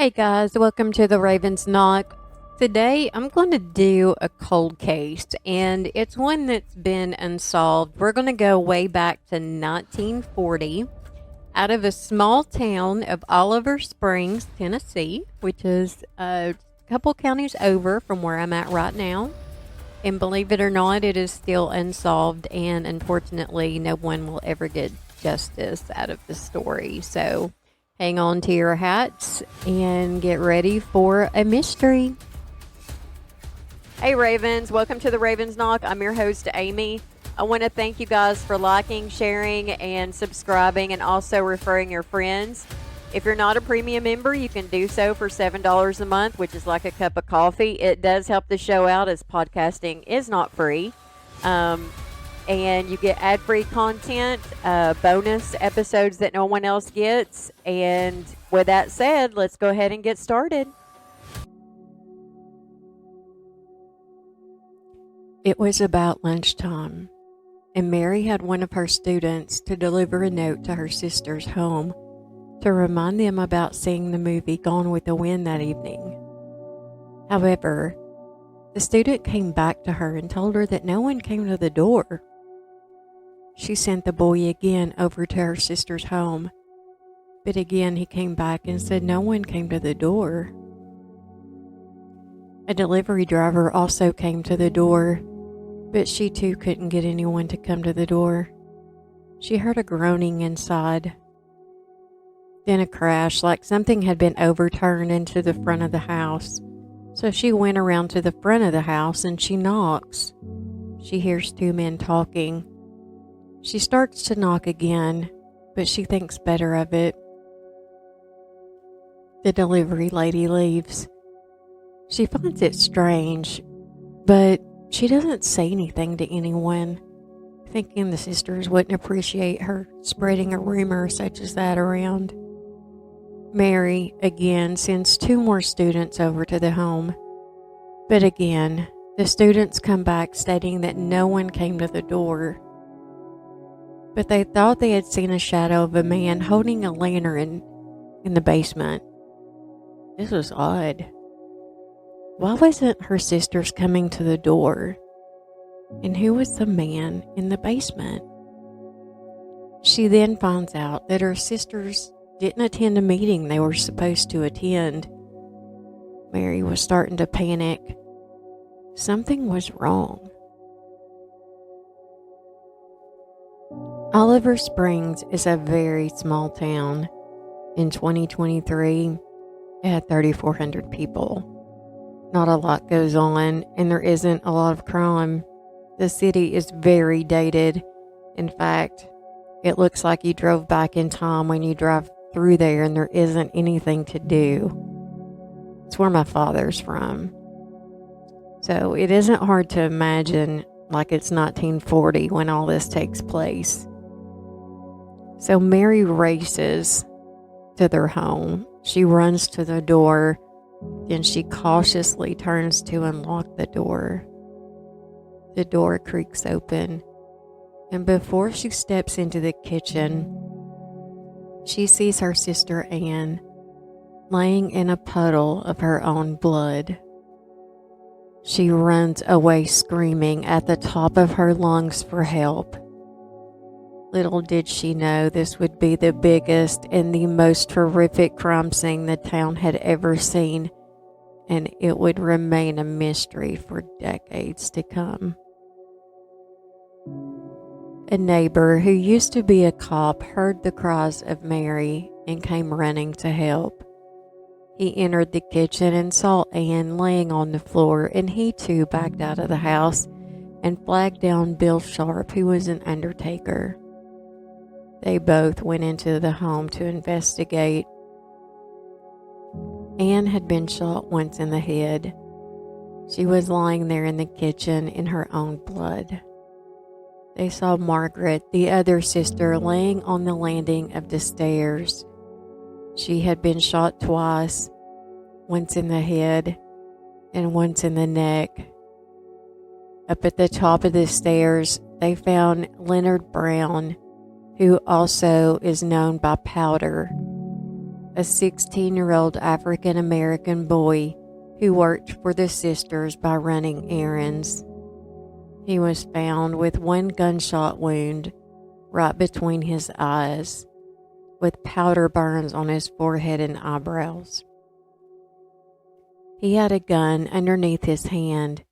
Hey guys, welcome to the Raven's Knock. Today I'm going to do a cold case, and it's one that's been unsolved. We're going to go way back to 1940 out of a small town of Oliver Springs, Tennessee, which is a couple counties over from where I'm at right now. And believe it or not, it is still unsolved, and unfortunately, no one will ever get justice out of the story. So hang on to your hats and get ready for a mystery. Hey Ravens, welcome to the Ravens Knock. I'm your host, Amy. I want to thank you guys for liking, sharing, and subscribing, and also referring your friends. If you're not a premium member, you can do so for $7 a month, which is like a cup of coffee. It does help the show out, as podcasting is not free. And you get ad-free content, bonus episodes that no one else gets. And with that said, let's go ahead and get started. It was about lunchtime, and Mary had one of her students to deliver a note to her sister's home to remind them about seeing the movie Gone with the Wind that evening. However, the student came back to her and told her that no one came to the door. She sent the boy again over to her sister's home, but again he came back and said no one came to the door. A delivery driver also came to the door, but she too couldn't get anyone to come to the door. She heard a groaning inside, then a crash like something had been overturned into the front of the house. So she went around to the front of the house and she knocks. She hears two men talking. She starts to knock again, but she thinks better of it. The delivery lady leaves. She finds it strange, but she doesn't say anything to anyone, thinking the sisters wouldn't appreciate her spreading a rumor such as that around. Mary again sends two more students over to the home, but again, the students come back stating that no one came to the door. But they thought they had seen a shadow of a man holding a lantern in the basement. This was odd. Why wasn't her sisters coming to the door? And who was the man in the basement? She then finds out that her sisters didn't attend a meeting they were supposed to attend. Mary was starting to panic. Something was wrong. Oliver Springs is a very small town. In 2023, it had 3,400 people. Not a lot goes on, and there isn't a lot of crime. The city is very dated. In fact, it looks like you drove back in time when you drive through there and there isn't anything to do. It's where my father's from. So it isn't hard to imagine like it's 1940 when all this takes place. So Mary races to their home. She runs to the door, then she cautiously turns to unlock the door. The door creaks open, and before she steps into the kitchen, she sees her sister Anne laying in a puddle of her own blood. She runs away screaming at the top of her lungs for help. Little did she know this would be the biggest and the most horrific crime scene the town had ever seen, and it would remain a mystery for decades to come. A neighbor who used to be a cop heard the cries of Mary and came running to help. He entered the kitchen and saw Anne laying on the floor, and he too backed out of the house and flagged down Bill Sharp, who was an undertaker. They both went into the home to investigate. Anne had been shot once in the head. She was lying there in the kitchen in her own blood. They saw Margaret, the other sister, laying on the landing of the stairs. She had been shot twice, once in the head and once in the neck. Up at the top of the stairs, they found Leonard Brown, who also is known by Powder. a 16-year-old African American boy who worked for the sisters by running errands. He was found with one gunshot wound right between his eyes, with powder burns on his forehead and eyebrows. He had a gun underneath his hand,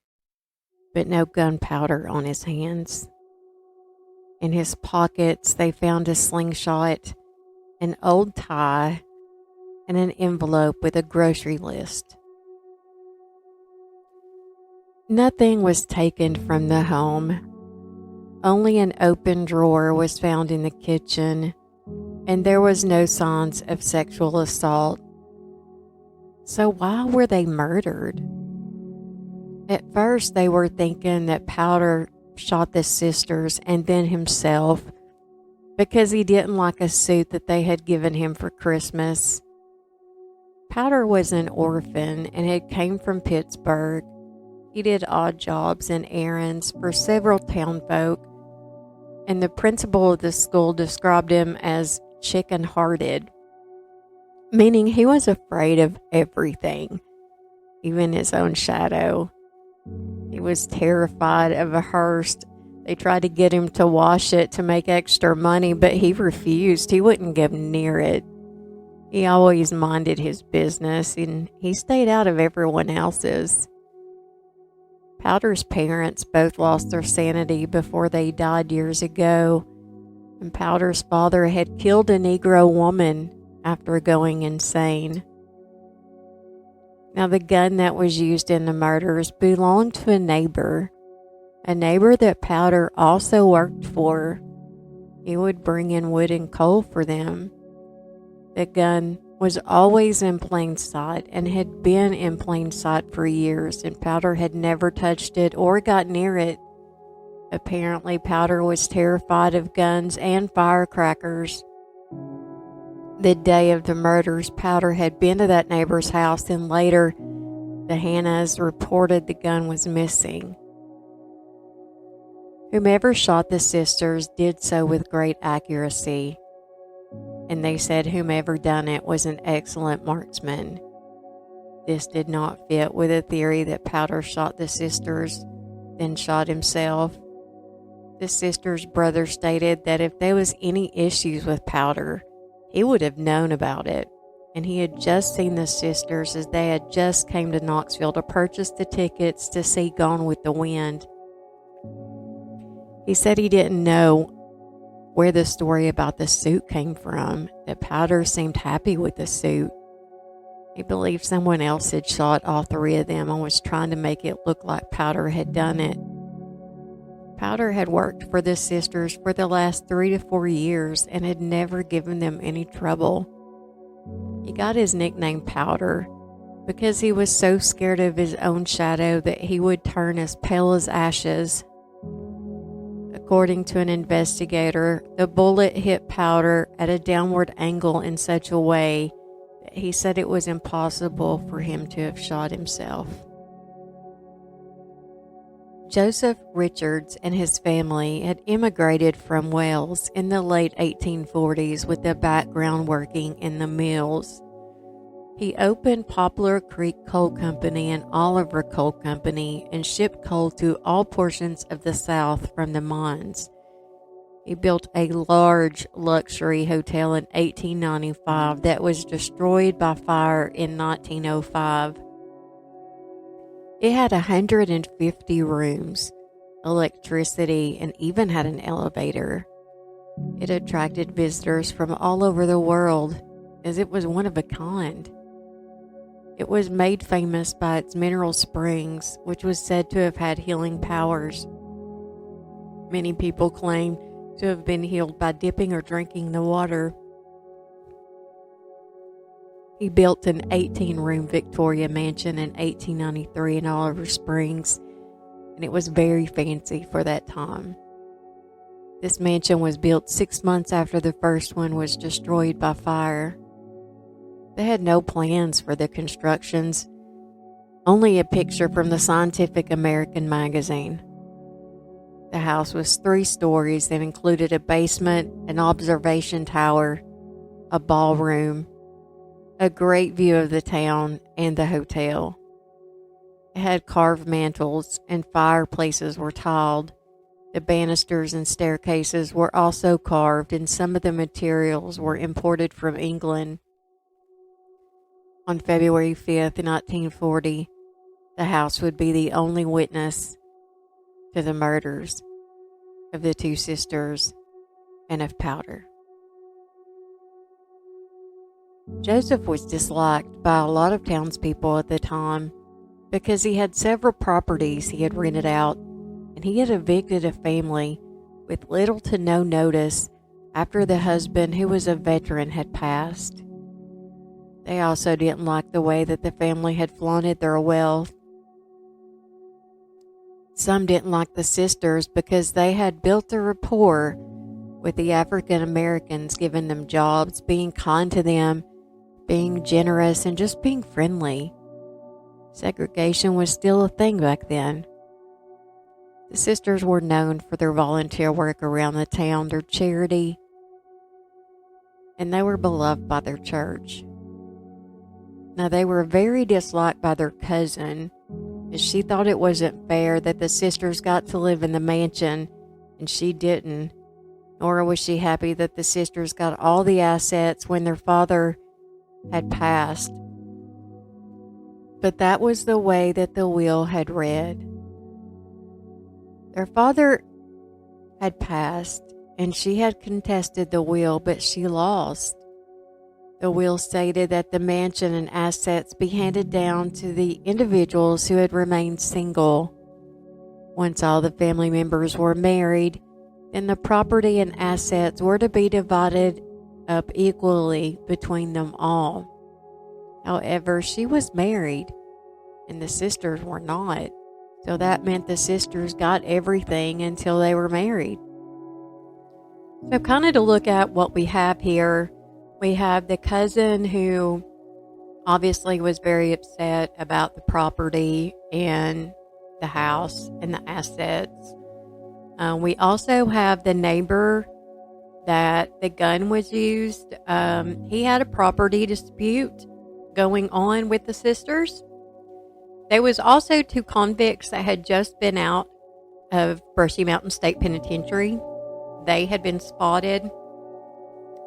but no gunpowder on his hands. In his pockets, they found a slingshot, an old tie, and an envelope with a grocery list. Nothing was taken from the home. Only an open drawer was found in the kitchen, and there was no signs of sexual assault. So why were they murdered? At first, they were thinking that Powder shot the sisters and then himself because he didn't like a suit that they had given him for Christmas. Powder was an orphan and had came from Pittsburgh. He did odd jobs and errands for several townfolk, and the principal of the school described him as chicken-hearted, meaning he was afraid of everything, even his own shadow. He was terrified of a hearse. They tried to get him to wash it to make extra money, but he refused. He wouldn't go near it. He always minded his business, and he stayed out of everyone else's. Powder's parents both lost their sanity before they died years ago, and Powder's father had killed a Negro woman after going insane. Now, the gun that was used in the murders belonged to a neighbor that Powder also worked for. He would bring in wood and coal for them. The gun was always in plain sight and had been in plain sight for years, and Powder had never touched it or got near it. Apparently, Powder was terrified of guns and firecrackers. The day of the murders, Powder had been to that neighbor's house, and later, the Hannahs reported the gun was missing. Whomever shot the sisters did so with great accuracy, and they said whomever done it was an excellent marksman. This did not fit with the theory that Powder shot the sisters, then shot himself. The sisters' brother stated that if there was any issues with Powder, he would have known about it, and he had just seen the sisters as they had just came to Knoxville to purchase the tickets to see Gone with the Wind. He said he didn't know where the story about the suit came from, that Powder seemed happy with the suit. He believed someone else had shot all three of them and was trying to make it look like Powder had done it. Powder had worked for the sisters for the last 3 to 4 years and had never given them any trouble. He got his nickname Powder because he was so scared of his own shadow that he would turn as pale as ashes. According to an investigator, the bullet hit Powder at a downward angle in such a way that he said it was impossible for him to have shot himself. Joseph Richards and his family had immigrated from Wales in the late 1840s with a background working in the mills. He opened Poplar Creek Coal Company and Oliver Coal Company and shipped coal to all portions of the South from the mines. He built a large luxury hotel in 1895 that was destroyed by fire in 1905. It had 150 rooms, electricity, and even had an elevator. It attracted visitors from all over the world, as it was one of a kind. It was made famous by its mineral springs, which was said to have had healing powers. Many people claim to have been healed by dipping or drinking the water. He built an 18-room Victoria mansion in 1893 in Oliver Springs, and it was very fancy for that time. This mansion was built 6 months after the first one was destroyed by fire. They had no plans for the constructions, only a picture from the Scientific American magazine. The house was 3 stories that included a basement, an observation tower, a ballroom, a great view of the town and the hotel. It had carved mantels and fireplaces were tiled. The banisters and staircases were also carved, and some of the materials were imported from England. On February 5th, 1940, the house would be the only witness to the murders of the two sisters and of Powder. Joseph was disliked by a lot of townspeople at the time because he had several properties he had rented out, and he had evicted a family with little to no notice after the husband, who was a veteran, had passed. They also didn't like the way that the family had flaunted their wealth. Some didn't like the sisters because they had built a rapport with the African Americans, giving them jobs, being kind to them, being generous, and just being friendly. Segregation was still a thing back then. The sisters were known for their volunteer work around the town, their charity, and they were beloved by their church. Now, they were very disliked by their cousin, as she thought it wasn't fair that the sisters got to live in the mansion and she didn't, nor was she happy that the sisters got all the assets when their father had passed. But that was the way that the will had read. Their father had passed, and she had contested the will, but she lost. The will stated that the mansion and assets be handed down to the individuals who had remained single. Once all the family members were married, then the property and assets were to be divided up equally between them all. However, she was married, and the sisters were not. So that meant the sisters got everything until they were married. So kind of to look at what we have here, we have the cousin who obviously was very upset about the property and the house and the assets. We also have the neighbor that the gun was used. He had a property dispute going on with the sisters. There was also 2 convicts that had just been out of Brushy Mountain State Penitentiary. They had been spotted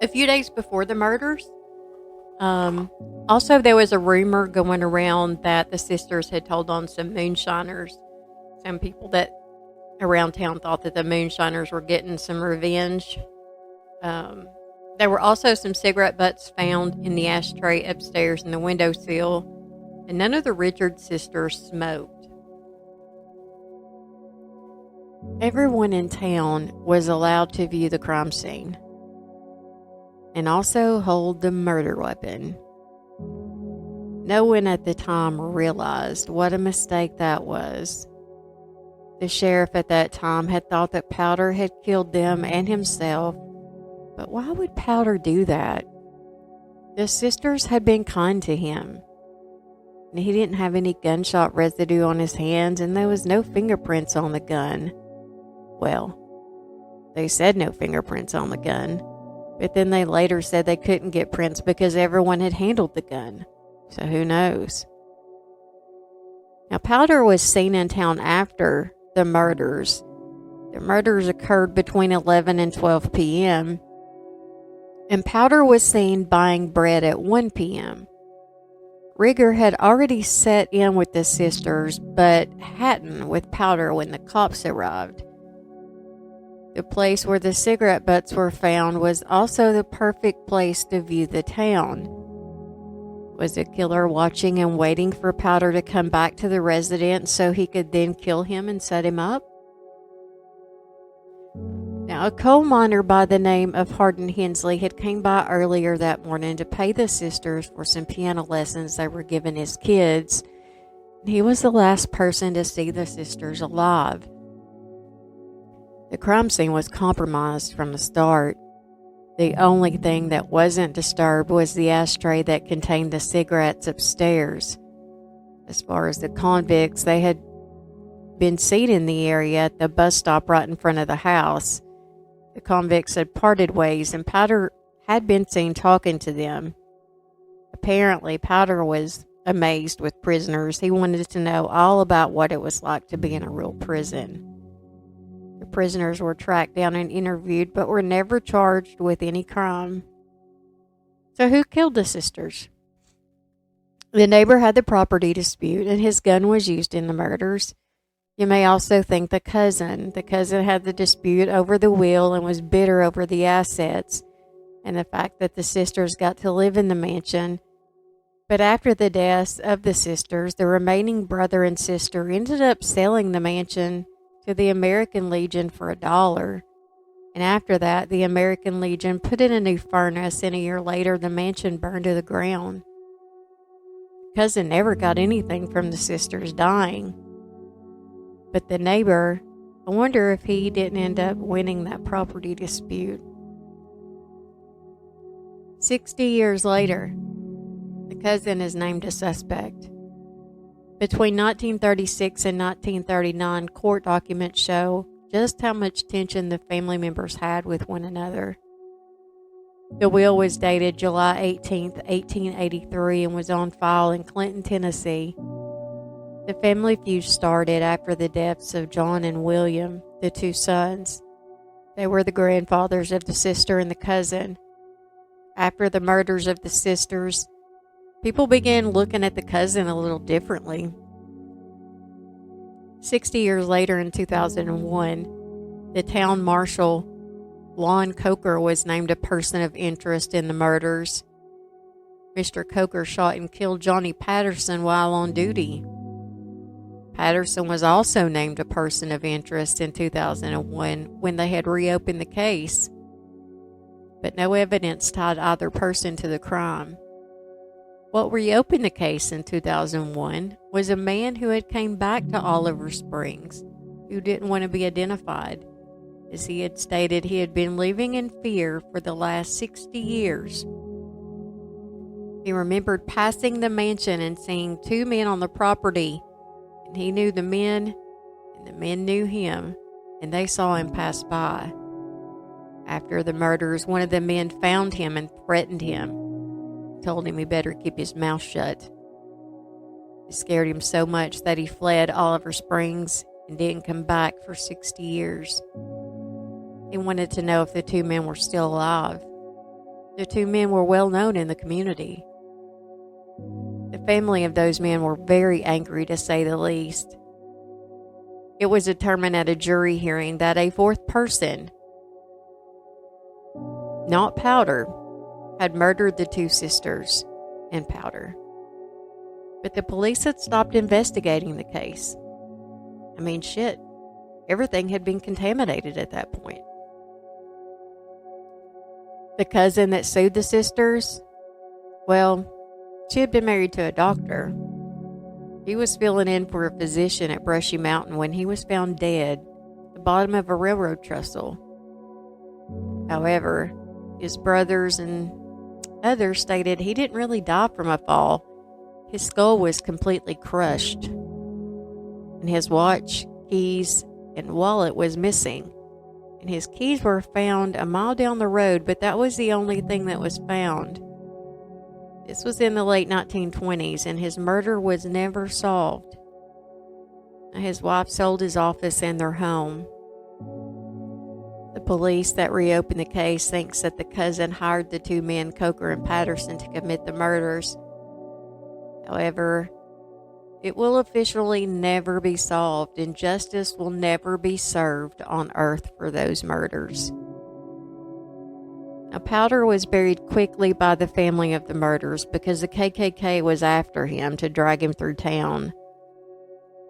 a few days before the murders. Also, there was a rumor going around that the sisters had told on some moonshiners. Some people that around town thought that the moonshiners were getting some revenge. There were also some cigarette butts found in the ashtray upstairs in the windowsill, and none of the Richards sisters smoked. Everyone in town was allowed to view the crime scene and also hold the murder weapon. No one at the time realized what a mistake that was. The sheriff at that time had thought that Powder had killed them and himself, but why would Powder do that? The sisters had been kind to him, and he didn't have any gunshot residue on his hands, and there was no fingerprints on the gun. Well, they said no fingerprints on the gun, but then they later said they couldn't get prints because everyone had handled the gun. So who knows? Now, Powder was seen in town after the murders. The murders occurred between 11 and 12 p.m., and Powder was seen buying bread at 1 p.m. Rigger had already set in with the sisters, but hadn't with Powder when the cops arrived. The place where the cigarette butts were found was also the perfect place to view the town. Was the killer watching and waiting for Powder to come back to the residence so he could then kill him and set him up? Now, a coal miner by the name of Hardin Hensley had came by earlier that morning to pay the sisters for some piano lessons they were giving his kids. He was the last person to see the sisters alive. The crime scene was compromised from the start. The only thing that wasn't disturbed was the ashtray that contained the cigarettes upstairs. As far as the convicts, they had been seen in the area at the bus stop right in front of the house. The convicts had parted ways, and Powder had been seen talking to them. Apparently, Powder was amazed with prisoners. He wanted to know all about what it was like to be in a real prison. The prisoners were tracked down and interviewed, but were never charged with any crime. So who killed the sisters? The neighbor had the property dispute, and his gun was used in the murders. You may also think the cousin. The cousin had the dispute over the will and was bitter over the assets and the fact that the sisters got to live in the mansion. But after the deaths of the sisters, the remaining brother and sister ended up selling the mansion to the American Legion for $1. And after that, the American Legion put in a new furnace, and a year later, the mansion burned to the ground. Cousin never got anything from the sisters dying. But the neighbor, I wonder if he didn't end up winning that property dispute. 60 years later, the cousin is named a suspect. Between 1936 and 1939, court documents show just how much tension the family members had with one another. The will was dated July 18, 1883, and was on file in Clinton, Tennessee. The family feud started after the deaths of John and William, the two sons. They were the grandfathers of the sister and the cousin. After the murders of the sisters, people began looking at the cousin a little differently. 60 years later, in 2001, the town marshal, Lon Coker, was named a person of interest in the murders. Mr. Coker shot and killed Johnny Patterson while on duty. Patterson was also named a person of interest in 2001 when they had reopened the case, but no evidence tied either person to the crime. What reopened the case in 2001 was a man who had came back to Oliver Springs, who didn't want to be identified, as he had stated he had been living in fear for the last 60 years. He remembered passing the mansion and seeing two men on the property, and he knew the men, and the men knew him, and they saw him pass by. After the murders, one of the men found him and threatened him, told him he better keep his mouth shut. It scared him so much that he fled Oliver Springs and didn't come back for 60 years. He wanted to know if the two men were still alive. The two men were well known in the community. The family of those men were very angry, to say the least. It was determined at a jury hearing that a fourth person, not Powder, had murdered the two sisters and Powder. But the police had stopped investigating the case. I mean, shit, everything had been contaminated at that point. The cousin that sued the sisters, well, she had been married to a doctor. He was filling in for a physician at Brushy Mountain when he was found dead at the bottom of a railroad trestle. However, his brothers and others stated he didn't really die from a fall. His skull was completely crushed, and his watch, keys, and wallet was missing. And his keys were found a mile down the road, but that was the only thing that was found. This was in the late 1920s, and his murder was never solved. His wife sold his office and their home. The police that reopened the case thinks that the cousin hired the two men, Coker and Patterson, to commit the murders. However, it will officially never be solved, and justice will never be served on earth for those murders. Now, Powder was buried quickly by the family of the murders because the KKK was after him to drag him through town.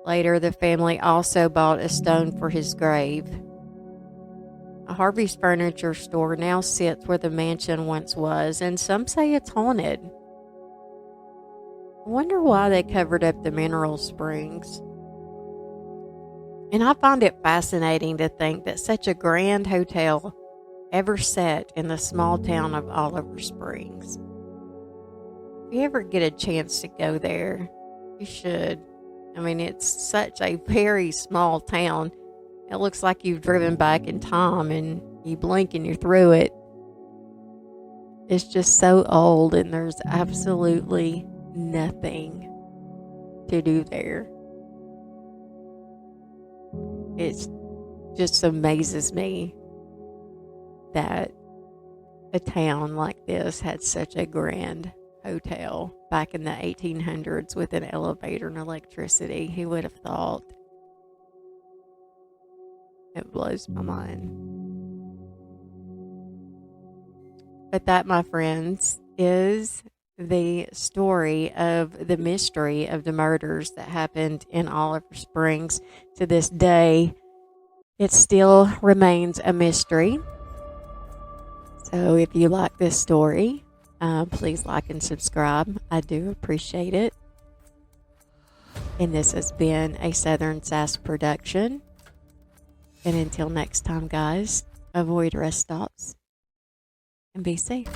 Later, the family also bought a stone for his grave. A Harvey's furniture store now sits where the mansion once was, and some say it's haunted. I wonder why they covered up the mineral springs. And I find it fascinating to think that such a grand hotel ever sat in the small town of Oliver Springs. If you ever get a chance to go there, you should. I mean, it's such a very small town. It looks like you've driven back in time and you blink and you're through it. It's just so old, and there's absolutely nothing to do there. It just amazes me that a town like this had such a grand hotel back in the 1800s with an elevator and electricity. Who would have thought? It blows my mind. But that, my friends, is the story of the mystery of the murders that happened in Oliver Springs. To this day, it still remains a mystery. So if you like this story, please like and subscribe. I do appreciate it. And this has been a Southern Sass production. And until next time, guys, avoid rest stops and be safe.